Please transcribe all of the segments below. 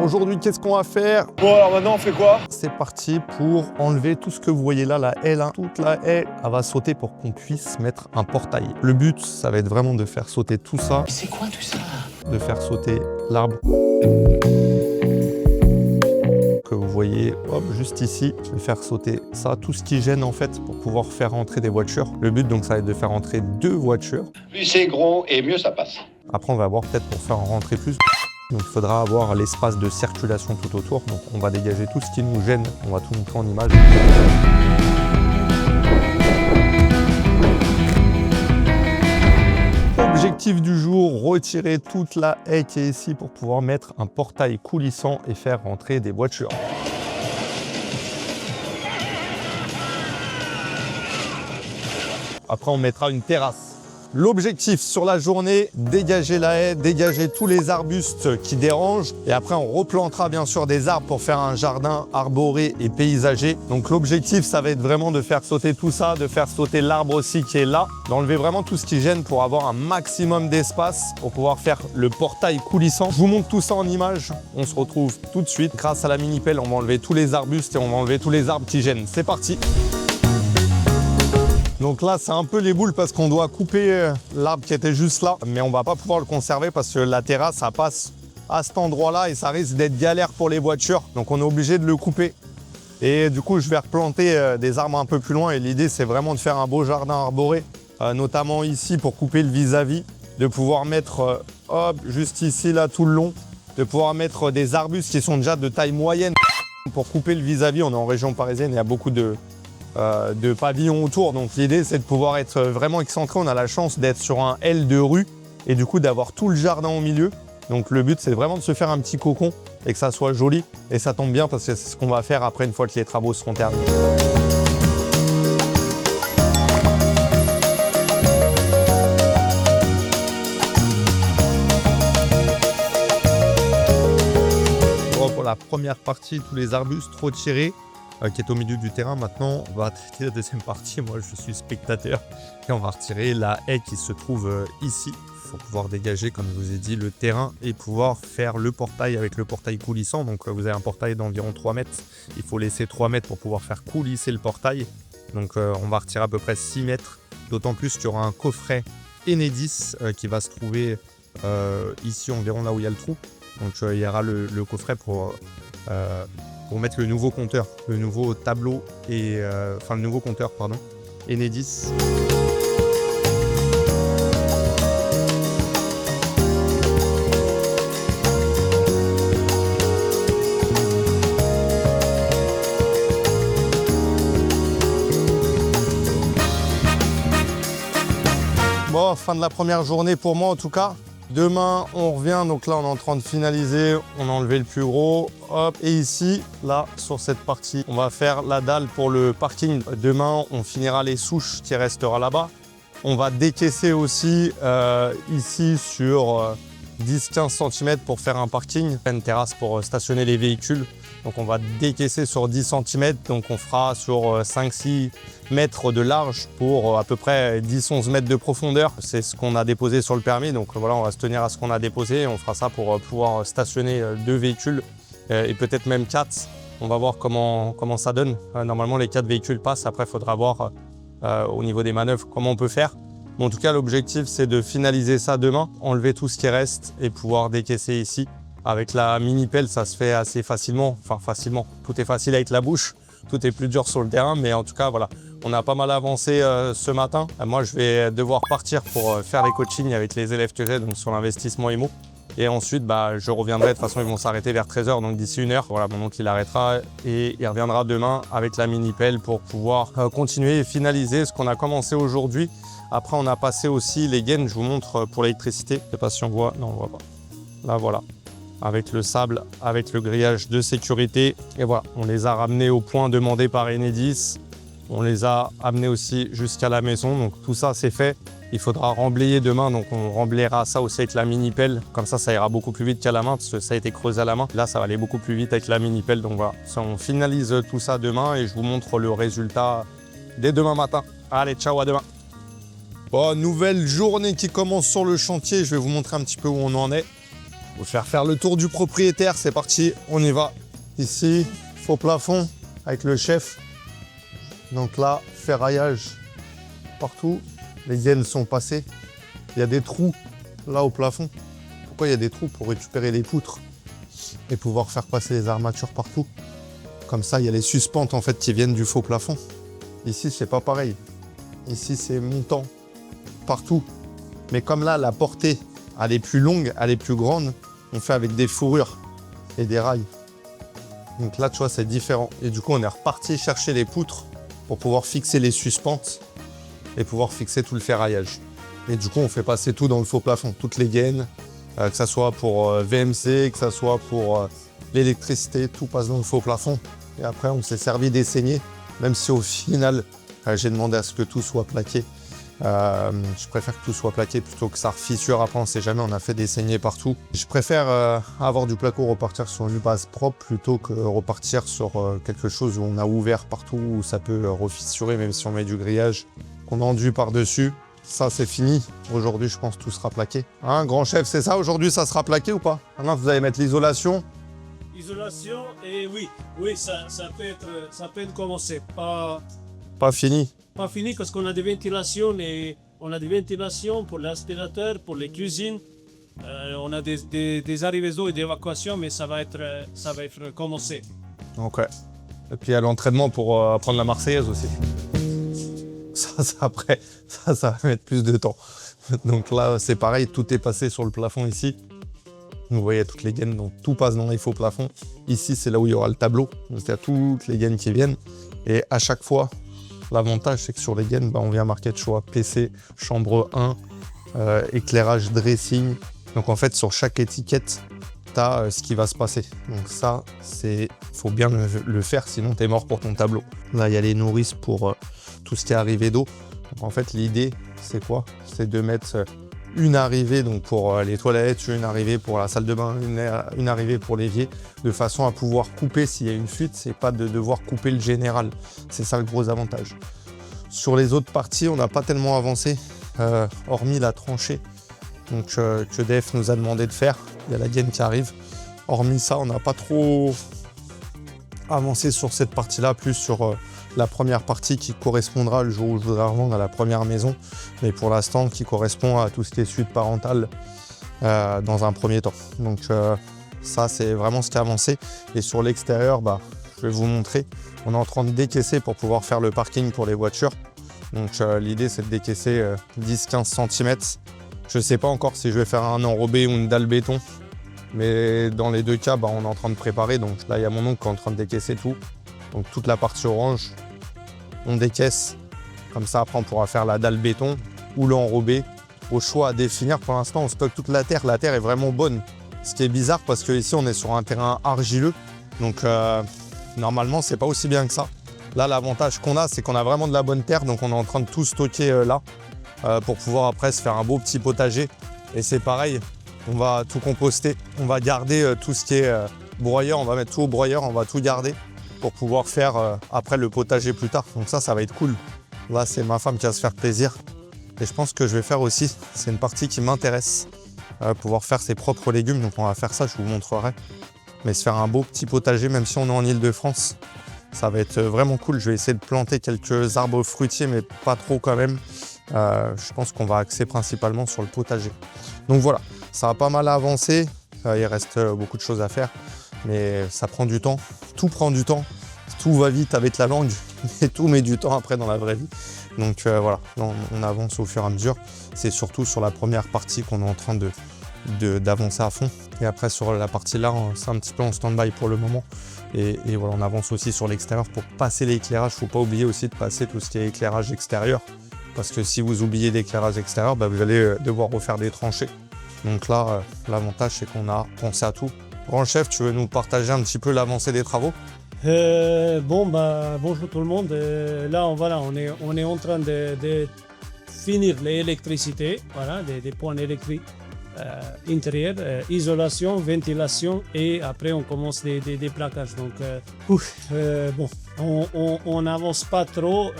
Aujourd'hui, qu'est-ce qu'on va faire? Bon, alors maintenant, on fait quoi? C'est parti pour enlever tout ce que vous voyez là, la haie là. Toute la haie, elle va sauter pour qu'on puisse mettre un portail. Le but, ça va être vraiment de faire sauter tout ça. C'est quoi tout ça? De faire sauter l'arbre que vous voyez, hop, juste ici. Je vais faire sauter ça, tout ce qui gêne en fait pour pouvoir faire rentrer des voitures. Le but donc ça va être de faire rentrer 2 voitures. Plus c'est gros et mieux ça passe. Après on va voir peut-être pour faire en rentrer plus. Donc il faudra avoir l'espace de circulation tout autour. Donc on va dégager tout ce qui nous gêne. On va tout montrer en image. Objectif du jour, retirer toute la haie qui est ici pour pouvoir mettre un portail coulissant et faire rentrer des voitures. Après, on mettra une terrasse. L'objectif sur la journée, dégager la haie, dégager tous les arbustes qui dérangent. Et après, on replantera bien sûr des arbres pour faire un jardin arboré et paysager. Donc l'objectif, ça va être vraiment de faire sauter tout ça, de faire sauter l'arbre aussi qui est là, d'enlever vraiment tout ce qui gêne pour avoir un maximum d'espace pour pouvoir faire le portail coulissant. Je vous montre tout ça en image. On se retrouve tout de suite. Grâce à la mini-pelle, on va enlever tous les arbustes et on va enlever tous les arbres qui gênent. C'est parti! Donc là, c'est un peu les boules parce qu'on doit couper l'arbre qui était juste là. Mais on va pas pouvoir le conserver parce que la terrasse, ça passe à cet endroit-là et ça risque d'être galère pour les voitures. Donc on est obligé de le couper. Et du coup, je vais replanter des arbres un peu plus loin. Et l'idée, c'est vraiment de faire un beau jardin arboré, notamment ici pour couper le vis-à-vis. De pouvoir mettre, hop, juste ici, là, tout le long. De pouvoir mettre des arbustes qui sont déjà de taille moyenne. Pour couper le vis-à-vis, on est en région parisienne, il y a beaucoup de pavillons autour. Donc l'idée, c'est de pouvoir être vraiment excentré. On a la chance d'être sur un L de rue et du coup d'avoir tout le jardin au milieu. Donc le but, c'est vraiment de se faire un petit cocon et que ça soit joli. Et ça tombe bien parce que c'est ce qu'on va faire après une fois que les travaux seront terminés. Bon, pour la première partie, tous les arbustes retirés. Qui est au milieu du terrain. Maintenant, on va traiter la deuxième partie. Moi, je suis spectateur. Et on va retirer la haie qui se trouve ici. Il faut pouvoir dégager, comme je vous ai dit, le terrain et pouvoir faire le portail avec le portail coulissant. Donc, vous avez un portail d'environ 3 mètres. Il faut laisser 3 mètres pour pouvoir faire coulisser le portail. Donc, on va retirer à peu près 6 mètres. D'autant plus qu'il y aura un coffret Enedis qui va se trouver ici environ là où il y a le trou. Donc, il y aura le coffret pour mettre le nouveau compteur, le nouveau tableau et le nouveau compteur pardon, Enedis. Bon, fin de la première journée pour moi en tout cas. Demain, on revient, donc là, on est en train de finaliser, on a enlevé le plus gros, hop, et ici, là, sur cette partie, on va faire la dalle pour le parking. Demain, on finira les souches qui restera là-bas. On va décaisser aussi ici sur 10-15 cm pour faire un parking, une terrasse pour stationner les véhicules. Donc on va décaisser sur 10 cm, donc on fera sur 5-6 mètres de large pour à peu près 10-11 mètres de profondeur. C'est ce qu'on a déposé sur le permis, donc voilà, on va se tenir à ce qu'on a déposé et on fera ça pour pouvoir stationner 2 véhicules et peut-être même 4. On va voir comment ça donne. Normalement, les 4 véhicules passent, après il faudra voir au niveau des manœuvres comment on peut faire. Mais en tout cas, l'objectif, c'est de finaliser ça demain, enlever tout ce qui reste et pouvoir décaisser ici. Avec la mini-pelle, ça se fait assez facilement. Enfin, facilement. Tout est facile avec la bouche. Tout est plus dur sur le terrain. Mais en tout cas, voilà. On a pas mal avancé ce matin. Moi, je vais devoir partir pour faire les coachings avec les élèves que j'ai, donc sur l'investissement IMO. Et ensuite, je reviendrai. De toute façon, ils vont s'arrêter vers 13 h, donc d'ici 1 h. Voilà, mon oncle, il arrêtera et il reviendra demain avec la mini-pelle pour pouvoir continuer et finaliser ce qu'on a commencé aujourd'hui. Après, on a passé aussi les gaines. Je vous montre pour l'électricité. Je ne sais pas si on voit. Non, on ne voit pas. Là, voilà. Avec le sable, avec le grillage de sécurité. Et voilà, on les a ramenés au point demandé par Enedis. On les a amenés aussi jusqu'à la maison. Donc tout ça, c'est fait. Il faudra remblayer demain. Donc on remblayera ça aussi avec la mini-pelle. Comme ça ira beaucoup plus vite qu'à la main parce que ça a été creusé à la main. Là, ça va aller beaucoup plus vite avec la mini-pelle. Donc voilà, on finalise tout ça demain et je vous montre le résultat dès demain matin. Allez, ciao, à demain. Bon, nouvelle journée qui commence sur le chantier. Je vais vous montrer un petit peu où on en est. Vous faire le tour du propriétaire, c'est parti, on y va. Ici, faux plafond avec le chef. Donc là, ferraillage partout. Les gaines sont passées. Il y a des trous là au plafond. Pourquoi il y a des trous? Pour récupérer les poutres et pouvoir faire passer les armatures partout. Comme ça, il y a les suspentes en fait qui viennent du faux plafond. Ici, c'est pas pareil. Ici, c'est montant partout. Mais comme là, la portée, elle est plus longue, elle est plus grande, on fait avec des fourrures et des rails. Donc là, tu vois, c'est différent. Et du coup, on est reparti chercher les poutres pour pouvoir fixer les suspentes et pouvoir fixer tout le ferraillage. Et du coup, on fait passer tout dans le faux plafond, toutes les gaines, que ça soit pour VMC, que ça soit pour l'électricité, tout passe dans le faux plafond. Et après, on s'est servi des saignées, même si au final, j'ai demandé à ce que tout soit plaqué. Je préfère que tout soit plaqué plutôt que ça refissure. Après, on ne sait jamais, on a fait des saignées partout. Je préfère avoir du placo, repartir sur une base propre plutôt que repartir sur quelque chose où on a ouvert partout, où ça peut refissurer, même si on met du grillage, qu'on enduit par-dessus. Ça, c'est fini. Aujourd'hui, je pense que tout sera plaqué. Hein, grand chef, c'est ça? Aujourd'hui, ça sera plaqué ou pas? Maintenant, vous allez mettre l'isolation. Isolation, et oui, ça peut être commencé. Pas fini. Pas fini parce qu'on a des ventilations et on a des ventilations pour l'aspirateur, pour les cuisines. On a des arrivées d'eau et d'évacuation, mais ça va être commencé. Ok. Et puis il y a l'entraînement pour apprendre la Marseillaise aussi. Après, ça va mettre plus de temps. Donc là, c'est pareil, tout est passé sur le plafond ici. Vous voyez toutes les gaines, donc tout passe dans les faux plafonds. Ici, c'est là où il y aura le tableau. Donc il y a toutes les gaines qui viennent. Et à chaque fois, l'avantage, c'est que sur les gaines, on vient marquer de choix PC, chambre 1, éclairage, dressing. Donc en fait, sur chaque étiquette, tu as ce qui va se passer. Donc ça, faut bien le faire, sinon tu es mort pour ton tableau. Là, il y a les nourrices pour tout ce qui est arrivé d'eau. Donc en fait, l'idée, c'est quoi? C'est de mettre une arrivée donc pour les toilettes, une arrivée pour la salle de bain, une arrivée pour l'évier, de façon à pouvoir couper s'il y a une fuite, c'est pas de devoir couper le général. C'est ça le gros avantage. Sur les autres parties, on n'a pas tellement avancé, hormis la tranchée donc, que EDF nous a demandé de faire. Il y a la gaine qui arrive. Hormis ça, on n'a pas trop avancé sur cette partie-là, plus sur la première partie qui correspondra le jour où je voudrais revendre à la première maison, mais pour l'instant qui correspond à tout ce qui est suite parentale dans un premier temps. Donc ça, c'est vraiment ce qui a avancé. Et sur l'extérieur, je vais vous montrer. On est en train de décaisser pour pouvoir faire le parking pour les voitures. Donc l'idée, c'est de décaisser 10-15 cm. Je ne sais pas encore si je vais faire un enrobé ou une dalle béton. Mais dans les deux cas, on est en train de préparer. Donc là, il y a mon oncle qui est en train de décaisser tout. Donc toute la partie orange, on décaisse. Comme ça, après, on pourra faire la dalle béton ou l'enrobé. Au choix à définir, pour l'instant, on stocke toute la terre. La terre est vraiment bonne. Ce qui est bizarre parce qu'ici, on est sur un terrain argileux. Donc normalement, c'est pas aussi bien que ça. Là, l'avantage qu'on a, c'est qu'on a vraiment de la bonne terre. Donc on est en train de tout stocker là pour pouvoir après se faire un beau petit potager. Et c'est pareil, on va tout composter. On va garder tout ce qui est broyeur. On va mettre tout au broyeur, on va tout garder pour pouvoir faire après le potager plus tard. Donc ça va être cool. Là, c'est ma femme qui va se faire plaisir. Et je pense que je vais faire aussi, c'est une partie qui m'intéresse, pouvoir faire ses propres légumes. Donc on va faire ça, je vous montrerai. Mais se faire un beau petit potager, même si on est en Ile-de-France, ça va être vraiment cool. Je vais essayer de planter quelques arbres fruitiers, mais pas trop quand même. Je pense qu'on va axer principalement sur le potager. Donc voilà, ça a pas mal avancé. Il reste beaucoup de choses à faire, mais ça prend du temps. Tout prend du temps. Tout va vite avec la langue, mais tout met du temps après dans la vraie vie. Donc voilà, on avance au fur et à mesure. C'est surtout sur la première partie qu'on est en train d'avancer à fond. Et après sur la partie là, c'est un petit peu en stand-by pour le moment. Et voilà, on avance aussi sur l'extérieur pour passer l'éclairage. Il ne faut pas oublier aussi de passer tout ce qui est éclairage extérieur. Parce que si vous oubliez l'éclairage extérieur, vous allez devoir refaire des tranchées. Donc là, l'avantage, c'est qu'on a pensé à tout. Grand chef, tu veux nous partager un petit peu l'avancée des travaux? Bonjour tout le monde. Là, on est en train de finir l'électricité, voilà, des points électriques. intérieur, isolation, ventilation et après on commence des plaquages. Donc bon, on n'avance pas trop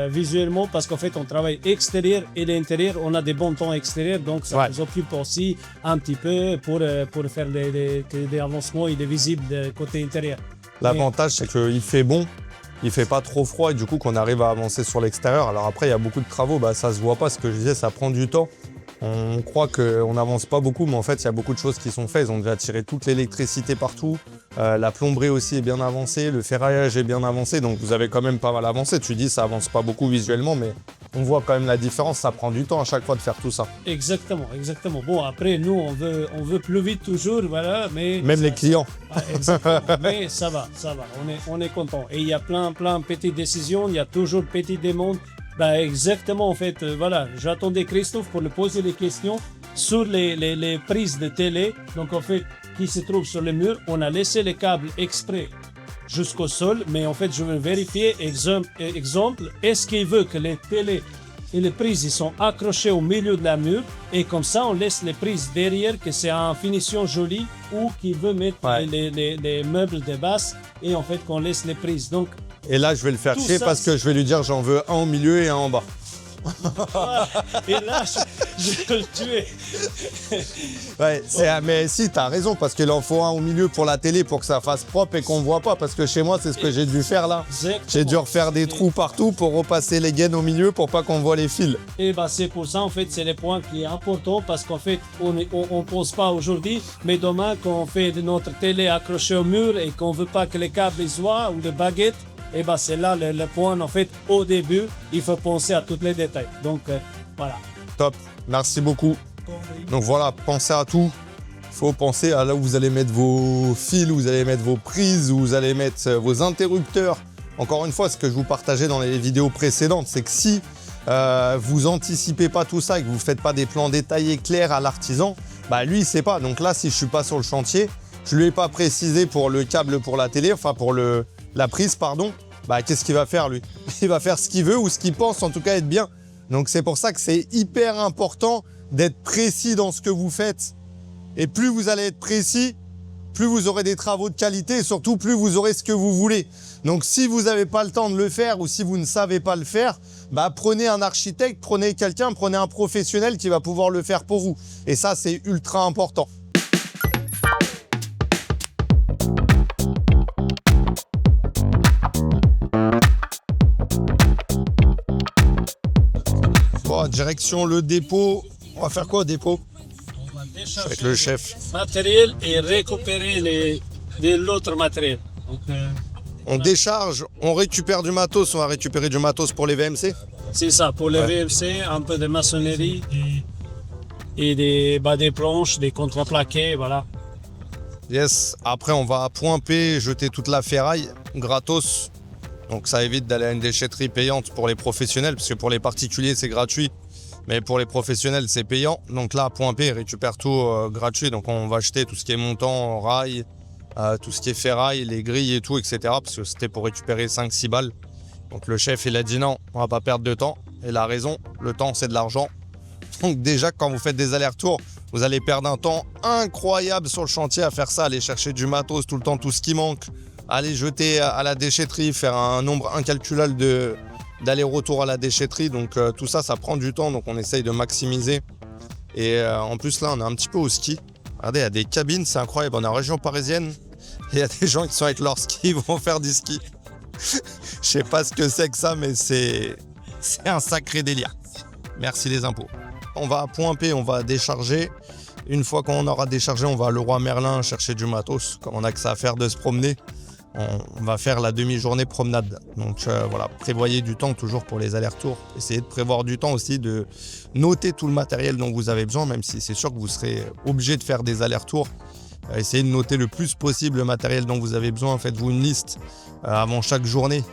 visuellement parce qu'en fait on travaille extérieur et l'intérieur, on a des bons temps extérieurs, donc ça nous occupe aussi un petit peu pour faire des avancements et des visibles de côté intérieur. L'avantage, c'est qu'il fait bon, il fait pas trop froid et du coup qu'on arrive à avancer sur l'extérieur. Alors après, il y a beaucoup de travaux, ça se voit pas, ce que je disais, ça prend du temps. On croit qu'on n'avance pas beaucoup, mais en fait, il y a beaucoup de choses qui sont faites. Ils ont déjà tiré toute l'électricité partout. La plomberie aussi est bien avancée, le ferraillage est bien avancé, donc vous avez quand même pas mal avancé. Tu dis ça avance pas beaucoup visuellement, mais on voit quand même la différence. Ça prend du temps à chaque fois de faire tout ça. Exactement. Bon, après, nous, on veut plus vite toujours, voilà, mais... Même les clients. Exactement. Mais ça va. On est content. Et il y a plein de petites décisions, il y a toujours petites demandes. Exactement, en fait, voilà, j'attendais Christophe pour lui poser les questions sur les prises de télé, donc en fait, qui se trouvent sur le mur. On a laissé les câbles exprès jusqu'au sol, mais en fait, je veux vérifier, exemple, est-ce qu'il veut que les télés et les prises ils sont accrochées au milieu de la mur, et comme ça, on laisse les prises derrière, que c'est en finition jolie, ou qu'il veut mettre les meubles de basse, et en fait, qu'on laisse les prises. Donc, et là, je vais le faire chier parce que je vais lui dire j'en veux un au milieu et un en bas. Et là, je vais le tuer. Mais si, t'as raison, parce qu'il en faut un au milieu pour la télé pour que ça fasse propre et qu'on ne voit pas. Parce que chez moi, c'est ce que j'ai dû faire là. J'ai dû refaire des trous partout pour repasser les gaines au milieu pour pas qu'on voit les fils. Et c'est pour ça, en fait, c'est le point qui est important parce qu'en fait, on pose pas aujourd'hui, mais demain, quand on fait de notre télé accrochée au mur et qu'on veut pas que les câbles y soient ou les baguettes, c'est là le point, en fait, au début, il faut penser à tous les détails. Donc, voilà. Top, merci beaucoup. Donc voilà, pensez à tout. Il faut penser à là où vous allez mettre vos fils, où vous allez mettre vos prises, où vous allez mettre vos interrupteurs. Encore une fois, ce que je vous partageais dans les vidéos précédentes, c'est que si vous anticipez pas tout ça et que vous ne faites pas des plans détaillés clairs à l'artisan, lui, il ne sait pas. Donc là, si je ne suis pas sur le chantier, je ne lui ai pas précisé pour le câble pour la télé, enfin pour la prise, pardon, qu'est-ce qu'il va faire lui? Il va faire ce qu'il veut ou ce qu'il pense en tout cas être bien. Donc c'est pour ça que c'est hyper important d'être précis dans ce que vous faites. Et plus vous allez être précis, plus vous aurez des travaux de qualité et surtout plus vous aurez ce que vous voulez. Donc si vous n'avez pas le temps de le faire ou si vous ne savez pas le faire, prenez un architecte, prenez quelqu'un, prenez un professionnel qui va pouvoir le faire pour vous. Et ça, c'est ultra important. Bon, direction le dépôt. On va faire quoi au dépôt? On va décharger avec le chef. Matériel et récupérer l'autre matériel. Donc, on décharge, on récupère du matos, on va récupérer du matos pour les VMC. C'est ça, pour les VMC, un peu de maçonnerie et des planches, des contreplaqués, voilà. Yes, après on va à point P jeter toute la ferraille gratos. Donc ça évite d'aller à une déchetterie payante pour les professionnels, parce que pour les particuliers c'est gratuit, mais pour les professionnels c'est payant. Donc là à point P, ils récupèrent tout gratuit, donc on va acheter tout ce qui est montant, rail, tout ce qui est ferraille, les grilles et tout, etc. Parce que c'était pour récupérer 5-6 balles. Donc le chef il a dit non, on va pas perdre de temps. Et il a raison, le temps c'est de l'argent. Donc déjà quand vous faites des allers-retours, vous allez perdre un temps incroyable sur le chantier à faire ça, aller chercher du matos tout le temps, tout ce qui manque, aller jeter à la déchetterie, faire un nombre incalculable d'aller-retour à la déchetterie. Donc tout ça, ça prend du temps, donc on essaye de maximiser. Et en plus là, on est un petit peu au ski. Regardez, il y a des cabines, c'est incroyable. On est en région parisienne, et il y a des gens qui sont avec leur ski, ils vont faire du ski. Je sais pas ce que c'est que ça, mais c'est un sacré délire. Merci les impôts. On va à point P, on va décharger. Une fois qu'on aura déchargé, on va à Leroy Merlin chercher du matos. Comme on a que ça à faire de se promener, on va faire la demi-journée promenade. Donc voilà, prévoyez du temps toujours pour les allers-retours. Essayez de prévoir du temps aussi, de noter tout le matériel dont vous avez besoin, même si c'est sûr que vous serez obligé de faire des allers-retours. Essayez de noter le plus possible le matériel dont vous avez besoin. Faites-vous une liste avant chaque journée.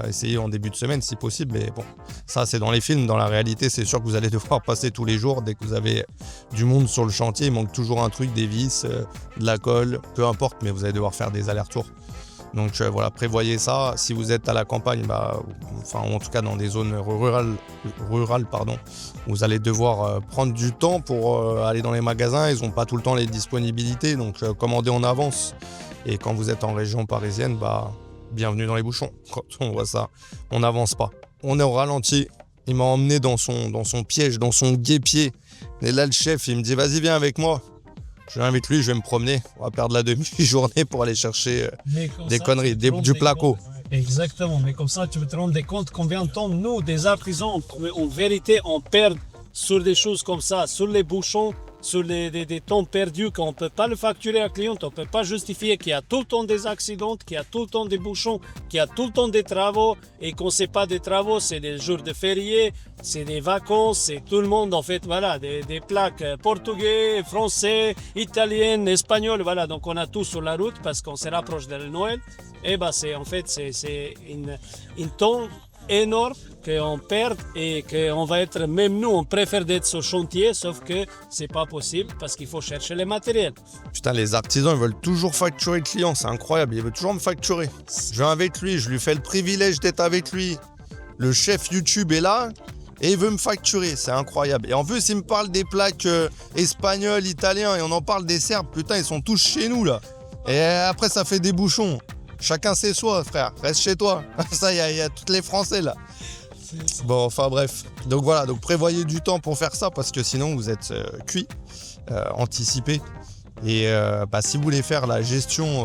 Essayez en début de semaine si possible. Mais bon, ça c'est dans les films. Dans la réalité, c'est sûr que vous allez devoir passer tous les jours. Dès que vous avez du monde sur le chantier, il manque toujours un truc, des vis, de la colle, peu importe. Mais vous allez devoir faire des allers-retours. Donc voilà, prévoyez ça. Si vous êtes à la campagne, enfin en tout cas dans des zones rurales, vous allez devoir prendre du temps pour aller dans les magasins. Ils n'ont pas tout le temps les disponibilités, donc commandez en avance. Et quand vous êtes en région parisienne, bienvenue dans les bouchons. Quand on voit ça, on n'avance pas. On est au ralenti. Il m'a emmené dans son piège, dans son guêpier. Et là, le chef, il me dit, vas-y, viens avec moi. Je viens avec lui, je vais me promener. On va perdre la demi-journée pour aller chercher des conneries, du placo. Exactement, mais comme ça, tu te rends compte combien de temps, nous, des artisans, en vérité, on perd sur des choses comme ça, sur les bouchons, sur des temps perdus qu'on ne peut pas le facturer à client, on ne peut pas justifier qu'il y a tout le temps des accidents, qu'il y a tout le temps des bouchons, qu'il y a tout le temps des travaux, et qu'on ne sait pas des travaux, c'est des jours de férié, c'est des vacances, c'est tout le monde, en fait, voilà, des plaques portugais, français, italiennes, espagnols, voilà, donc on a tout sur la route parce qu'on se rapproche de Noël, et c'est une temps énorme qu'on perd et qu'on va être, même nous, on préfère d'être sur chantier, sauf que c'est pas possible parce qu'il faut chercher les matériels. Putain, les artisans, ils veulent toujours facturer le client, c'est incroyable, ils veulent toujours me facturer. Je viens avec lui, je lui fais le privilège d'être avec lui. Le chef YouTube est là et il veut me facturer, c'est incroyable. Et en plus, il me parle des plaques espagnoles, italiens, et on en parle des Serbes, putain, ils sont tous chez nous là. Et après, ça fait des bouchons. Chacun sait soi, frère, reste chez toi. Ça, il y a tous les Français là. Bon, enfin bref. Donc voilà, donc prévoyez du temps pour faire ça parce que sinon vous êtes cuit, anticipé. Et si vous voulez faire la gestion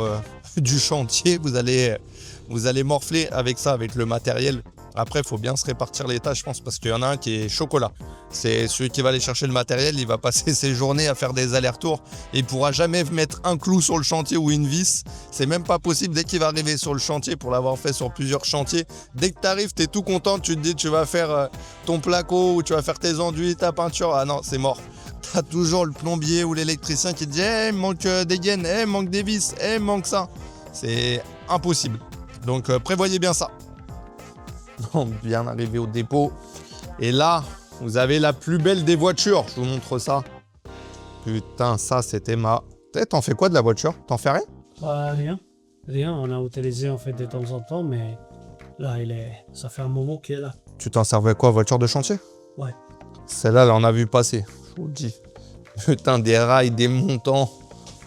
du chantier, vous allez morfler avec ça, avec le matériel. Après, il faut bien se répartir les tâches, je pense, parce qu'il y en a un qui est chocolat. C'est celui qui va aller chercher le matériel, il va passer ses journées à faire des allers-retours et il ne pourra jamais mettre un clou sur le chantier ou une vis. C'est même pas possible dès qu'il va arriver sur le chantier, pour l'avoir fait sur plusieurs chantiers. Dès que tu arrives, tu es tout content, tu te dis tu vas faire ton placo ou tu vas faire tes enduits, ta peinture. Ah non, c'est mort. Tu as toujours le plombier ou l'électricien qui te dit il manque des gaines, il manque des vis, il manque ça. C'est impossible. Donc prévoyez bien ça. On vient d'arriver au dépôt. Et là, vous avez la plus belle des voitures. Je vous montre ça. Putain, ça, c'était ma... T'en fais quoi de la voiture? T'en fais rien? Rien. Rien. On a utilisé en fait de temps en temps, mais là, ça fait un moment qu'il est là. Tu t'en servais quoi, voiture de chantier? Ouais. Celle-là, là, on a vu passer. Je vous le dis. Putain, des rails, des montants.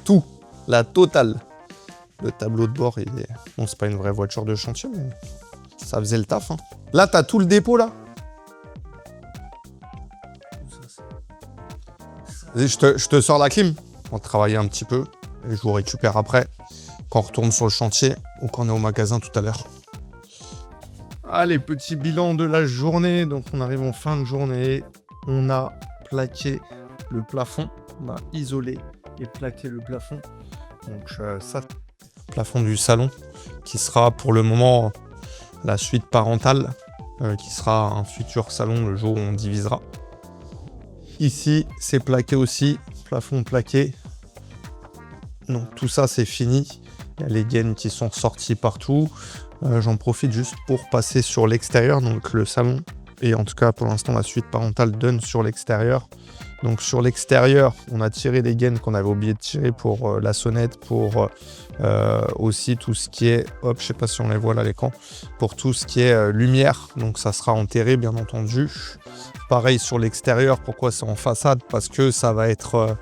Tout. La totale. Le tableau de bord, il est... Bon, c'est pas une vraie voiture de chantier, mais... Ça faisait le taf. Hein. Là, t'as tout le dépôt, là. Et je te sors la clim. On va travailler un petit peu. Et je vous récupère après. Quand on retourne sur le chantier ou quand on est au magasin tout à l'heure. Allez, petit bilan de la journée. Donc, on arrive en fin de journée. On a plaqué le plafond. On a isolé et plaqué le plafond. Donc, ça, plafond du salon qui sera pour le moment... la suite parentale, qui sera un futur salon le jour où on divisera. Ici, c'est plaqué aussi, plafond plaqué. Donc tout ça, c'est fini. Il y a les gaines qui sont sorties partout. J'en profite juste pour passer sur l'extérieur, donc le salon. Et en tout cas, pour l'instant, la suite parentale donne sur l'extérieur. Donc sur l'extérieur, on a tiré les gaines qu'on avait oublié de tirer pour la sonnette, pour aussi tout ce qui est, hop, je sais pas si on les voit là l'écran, pour tout ce qui est lumière. Donc ça sera enterré bien entendu. Pareil sur l'extérieur, pourquoi c'est en façade? Parce que ça va être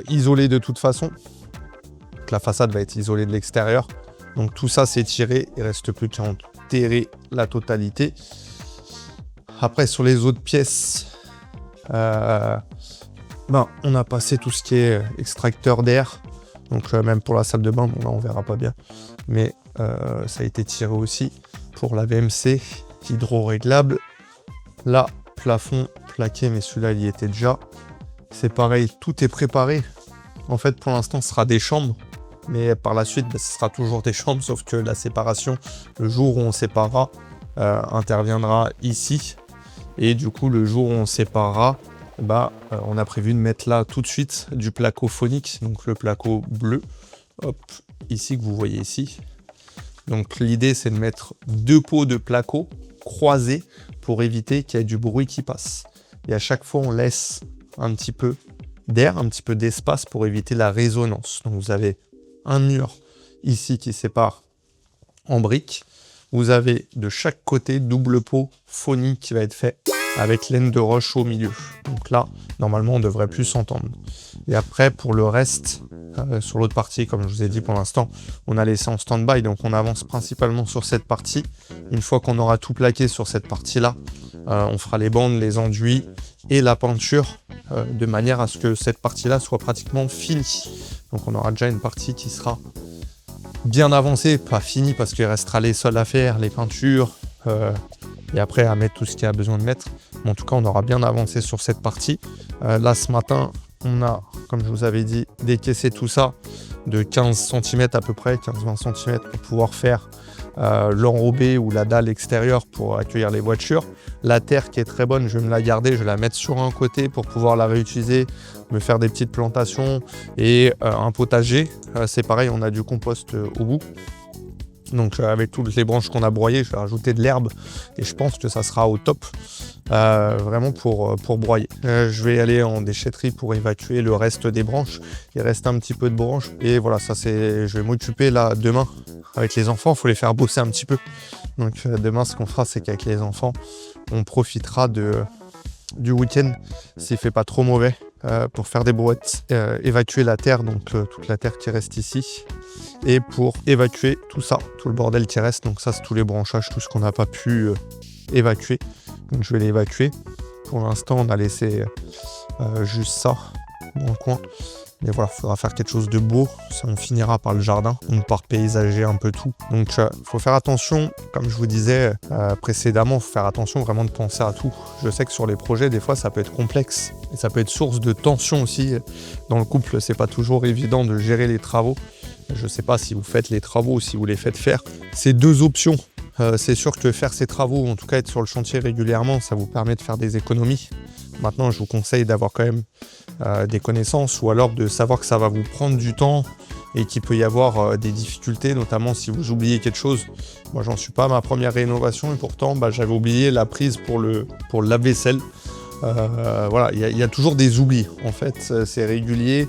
isolé de toute façon. Donc la façade va être isolée de l'extérieur. Donc tout ça c'est tiré, il reste plus qu'à enterrer la totalité. Après sur les autres pièces, on a passé tout ce qui est extracteur d'air. Donc même pour la salle de bain, bon, là on verra pas bien. Mais ça a été tiré aussi pour la VMC hydro-réglable. Là, plafond plaqué, mais celui-là il y était déjà. C'est pareil, tout est préparé. En fait pour l'instant ce sera des chambres. Mais par la suite, ce sera toujours des chambres, sauf que la séparation, le jour où on séparera, interviendra ici. Et du coup, le jour où on séparera, on a prévu de mettre là tout de suite du placo phonique, donc le placo bleu, hop, ici que vous voyez ici. Donc l'idée c'est de mettre 2 pots de placo croisés pour éviter qu'il y ait du bruit qui passe. Et à chaque fois on laisse un petit peu d'air, un petit peu d'espace pour éviter la résonance. Donc vous avez un mur ici qui sépare en briques. Vous avez de chaque côté double pot phonique qui va être fait avec laine de roche au milieu. Donc là, normalement, on devrait plus s'entendre. Et après, pour le reste, sur l'autre partie, comme je vous ai dit pour l'instant, on a laissé en stand-by. Donc on avance principalement sur cette partie. Une fois qu'on aura tout plaqué sur cette partie-là, on fera les bandes, les enduits et la peinture de manière à ce que cette partie-là soit pratiquement finie. Donc on aura déjà une partie qui sera bien avancée, pas finie parce qu'il restera les sols à faire, les peintures et après à mettre tout ce qu'il y a besoin de mettre. Mais en tout cas, on aura bien avancé sur cette partie. Là, ce matin, on a, comme je vous avais dit, décaissé tout ça de 15 cm à peu près, 15-20 cm pour pouvoir faire l'enrobé ou la dalle extérieure pour accueillir les voitures. La terre qui est très bonne, je vais me la garder, je vais la mettre sur un côté pour pouvoir la réutiliser, me faire des petites plantations et un potager. C'est pareil, on a du compost au bout. Donc avec toutes les branches qu'on a broyées, je vais rajouter de l'herbe et je pense que ça sera au top vraiment pour broyer. Je vais aller en déchetterie pour évacuer le reste des branches. Il reste un petit peu de branches et voilà, ça c'est, je vais m'occuper là demain avec les enfants. Il faut les faire bosser un petit peu. Donc demain, ce qu'on fera, c'est qu'avec les enfants, on profitera du week-end s'il fait pas trop mauvais pour faire des brouettes, évacuer la terre, donc toute la terre qui reste ici, et pour évacuer tout ça, tout le bordel qui reste. Donc ça, c'est tous les branchages, tout ce qu'on n'a pas pu évacuer. Donc je vais l'évacuer. Pour l'instant, on a laissé juste ça dans le coin. Mais voilà, il faudra faire quelque chose de beau. Ça, on finira par le jardin, donc par paysager un peu tout. Donc il faut faire attention, comme je vous disais précédemment, il faut faire attention vraiment de penser à tout. Je sais que sur les projets, des fois, ça peut être complexe. Et ça peut être source de tension aussi. Dans le couple, c'est pas toujours évident de gérer les travaux. Je ne sais pas si vous faites les travaux ou si vous les faites faire. C'est deux options. C'est sûr que faire ces travaux, ou en tout cas être sur le chantier régulièrement, ça vous permet de faire des économies. Maintenant, je vous conseille d'avoir quand même des connaissances ou alors de savoir que ça va vous prendre du temps et qu'il peut y avoir des difficultés, notamment si vous oubliez quelque chose. Moi, j'en suis pas à ma première rénovation et pourtant, j'avais oublié la prise pour le lave-vaisselle. Voilà, il y a toujours des oublis. En fait, c'est régulier.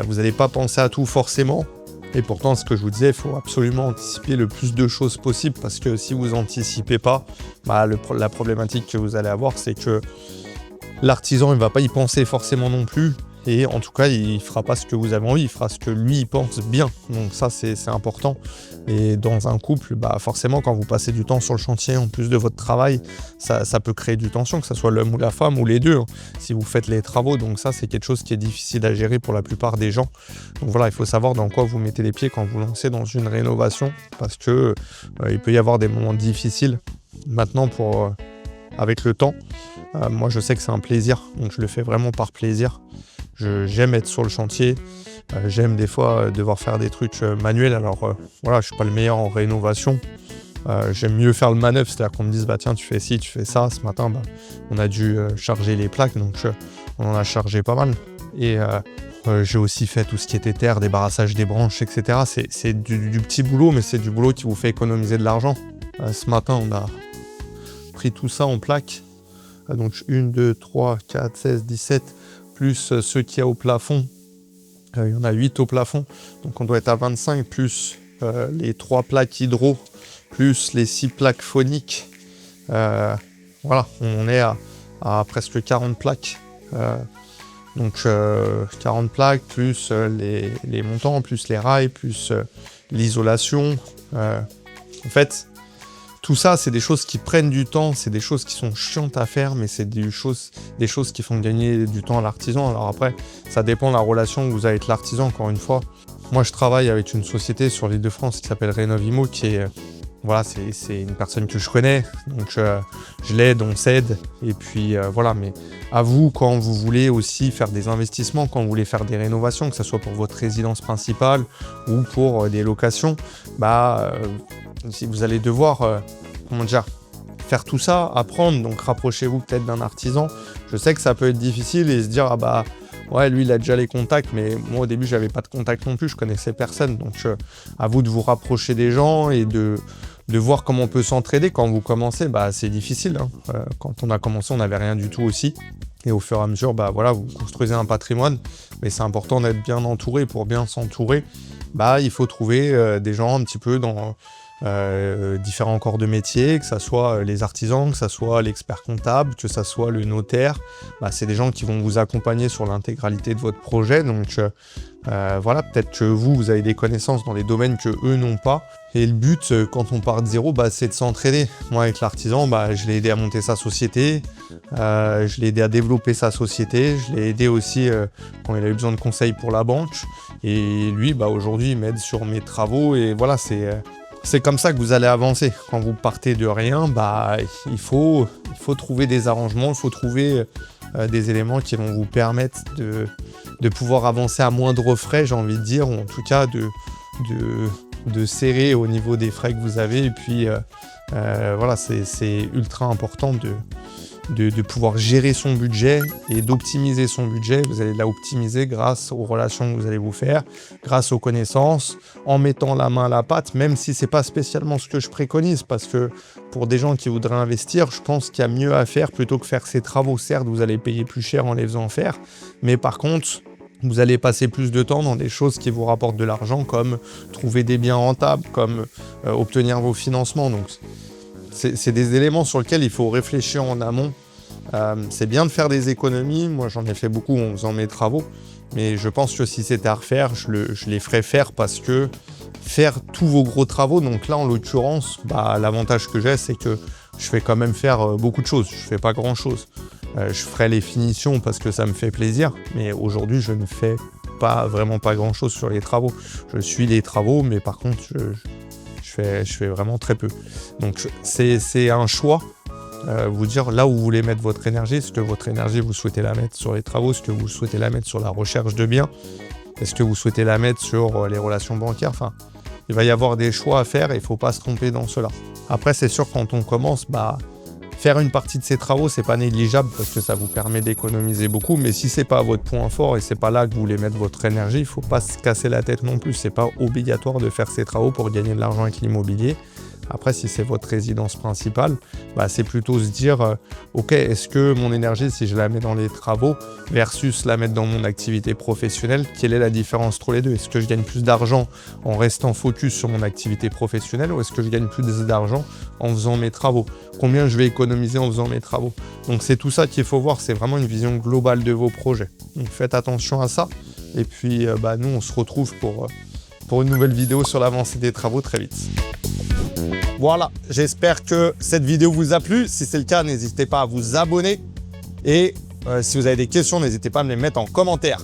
Vous n'allez pas penser à tout forcément. Et pourtant, ce que je vous disais, il faut absolument anticiper le plus de choses possible parce que si vous n'anticipez pas, la problématique que vous allez avoir, c'est que l'artisan, il ne va pas y penser forcément non plus. Et en tout cas, il ne fera pas ce que vous avez envie, il fera ce que lui, il pense bien. Donc ça, c'est important. Et dans un couple, forcément, quand vous passez du temps sur le chantier, en plus de votre travail, ça peut créer du tension, que ce soit l'homme ou la femme ou les deux, hein, si vous faites les travaux. Donc ça, c'est quelque chose qui est difficile à gérer pour la plupart des gens. Donc voilà, il faut savoir dans quoi vous mettez les pieds quand vous lancez dans une rénovation, parce que il peut y avoir des moments difficiles. Maintenant, avec le temps, moi, je sais que c'est un plaisir, donc je le fais vraiment par plaisir. J'aime être sur le chantier, j'aime des fois devoir faire des trucs manuels. Alors voilà, je suis pas le meilleur en rénovation. J'aime mieux faire le manœuvre, c'est-à-dire qu'on me dise tiens, tu fais ci, tu fais ça. Ce matin, on a dû charger les plaques, donc on en a chargé pas mal. Et j'ai aussi fait tout ce qui était terre, débarrassage des branches, etc. C'est du petit boulot, mais c'est du boulot qui vous fait économiser de l'argent. Ce matin, on a pris tout ça en plaques. Donc 1, 2, 3, 4, 16, 17, plus ceux qu'il y a au plafond. Il y en a 8 au plafond, donc on doit être à 25, plus les 3 plaques hydro, plus les 6 plaques phoniques. Voilà, on est à presque 40 plaques. Donc 40 plaques, plus les montants, plus les rails, plus l'isolation. En fait, tout ça, c'est des choses qui prennent du temps, c'est des choses qui sont chiantes à faire, mais c'est des choses qui font gagner du temps à l'artisan. Alors après, ça dépend de la relation que vous avez avec l'artisan, encore une fois. Moi, je travaille avec une société sur l'Île-de-France qui s'appelle Rénovimo, qui est... Voilà, c'est une personne que je connais, donc je l'aide, on s'aide, et puis voilà. Mais à vous, quand vous voulez aussi faire des investissements, quand vous voulez faire des rénovations, que ce soit pour votre résidence principale ou pour des locations, si vous allez devoir, faire tout ça, apprendre, donc rapprochez-vous peut-être d'un artisan. Je sais que ça peut être difficile et se dire, ouais, lui, il a déjà les contacts, mais moi, au début, j'avais pas de contact non plus, je connaissais personne. Donc, à vous de vous rapprocher des gens et de voir comment on peut s'entraider. Quand vous commencez, c'est difficile. Hein. Quand on a commencé, on n'avait rien du tout aussi. Et au fur et à mesure, voilà, vous construisez un patrimoine. Mais c'est important d'être bien entouré. Pour bien s'entourer, il faut trouver des gens un petit peu dans différents corps de métier, que ce soit les artisans, que ce soit l'expert comptable, que ce soit le notaire. C'est des gens qui vont vous accompagner sur l'intégralité de votre projet. Donc voilà, peut-être que vous avez des connaissances dans des domaines que eux n'ont pas. Et le but, quand on part de zéro, c'est de s'entraider. Moi, avec l'artisan, je l'ai aidé à monter sa société, je l'ai aidé à développer sa société, je l'ai aidé aussi quand il a eu besoin de conseils pour la banque. Et lui, aujourd'hui, il m'aide sur mes travaux. Et voilà, c'est comme ça que vous allez avancer. Quand vous partez de rien, il faut trouver des arrangements, il faut trouver des éléments qui vont vous permettre de pouvoir avancer à moindre frais, j'ai envie de dire, ou en tout cas de serrer au niveau des frais que vous avez. Et puis voilà, c'est ultra important de pouvoir gérer son budget et d'optimiser son budget. Vous allez l'optimiser grâce aux relations que vous allez vous faire, grâce aux connaissances, en mettant la main à la pâte, même si c'est pas spécialement ce que je préconise, parce que pour des gens qui voudraient investir, je pense qu'il y a mieux à faire plutôt que faire ces travaux. Certes, vous allez payer plus cher en les faisant faire, mais par contre, vous allez passer plus de temps dans des choses qui vous rapportent de l'argent, comme trouver des biens rentables, comme obtenir vos financements. Donc, c'est des éléments sur lesquels il faut réfléchir en amont. C'est bien de faire des économies. Moi, j'en ai fait beaucoup en faisant mes travaux. Mais je pense que si c'était à refaire, je les ferais faire, parce que faire tous vos gros travaux, donc là, en l'occurrence, l'avantage que j'ai, c'est que je fais quand même faire beaucoup de choses. Je fais pas grand-chose. Je ferai les finitions parce que ça me fait plaisir. Mais aujourd'hui, je ne fais vraiment pas grand-chose sur les travaux. Je suis les travaux, mais par contre, je fais vraiment très peu. Donc c'est un choix, vous dire là où vous voulez mettre votre énergie. Est-ce que votre énergie, vous souhaitez la mettre sur les travaux? Est-ce que vous souhaitez la mettre sur la recherche de biens? Est-ce que vous souhaitez la mettre sur les relations bancaires? Enfin, il va y avoir des choix à faire et il ne faut pas se tromper dans cela. Après, c'est sûr, quand on commence, faire une partie de ces travaux, c'est pas négligeable parce que ça vous permet d'économiser beaucoup. Mais si c'est pas votre point fort et c'est pas là que vous voulez mettre votre énergie, il faut pas se casser la tête non plus. C'est pas obligatoire de faire ces travaux pour gagner de l'argent avec l'immobilier. Après, si c'est votre résidence principale, c'est plutôt se dire ok, est-ce que mon énergie, si je la mets dans les travaux versus la mettre dans mon activité professionnelle, quelle est la différence entre les deux? Est-ce que je gagne plus d'argent en restant focus sur mon activité professionnelle, ou est-ce que je gagne plus d'argent en faisant mes travaux? Combien je vais économiser en faisant mes travaux? Donc c'est tout ça qu'il faut voir, c'est vraiment une vision globale de vos projets. Donc faites attention à ça. Et puis nous, on se retrouve pour une nouvelle vidéo sur l'avancée des travaux très vite. Voilà, j'espère que cette vidéo vous a plu. Si c'est le cas, n'hésitez pas à vous abonner. Et si vous avez des questions, n'hésitez pas à me les mettre en commentaire.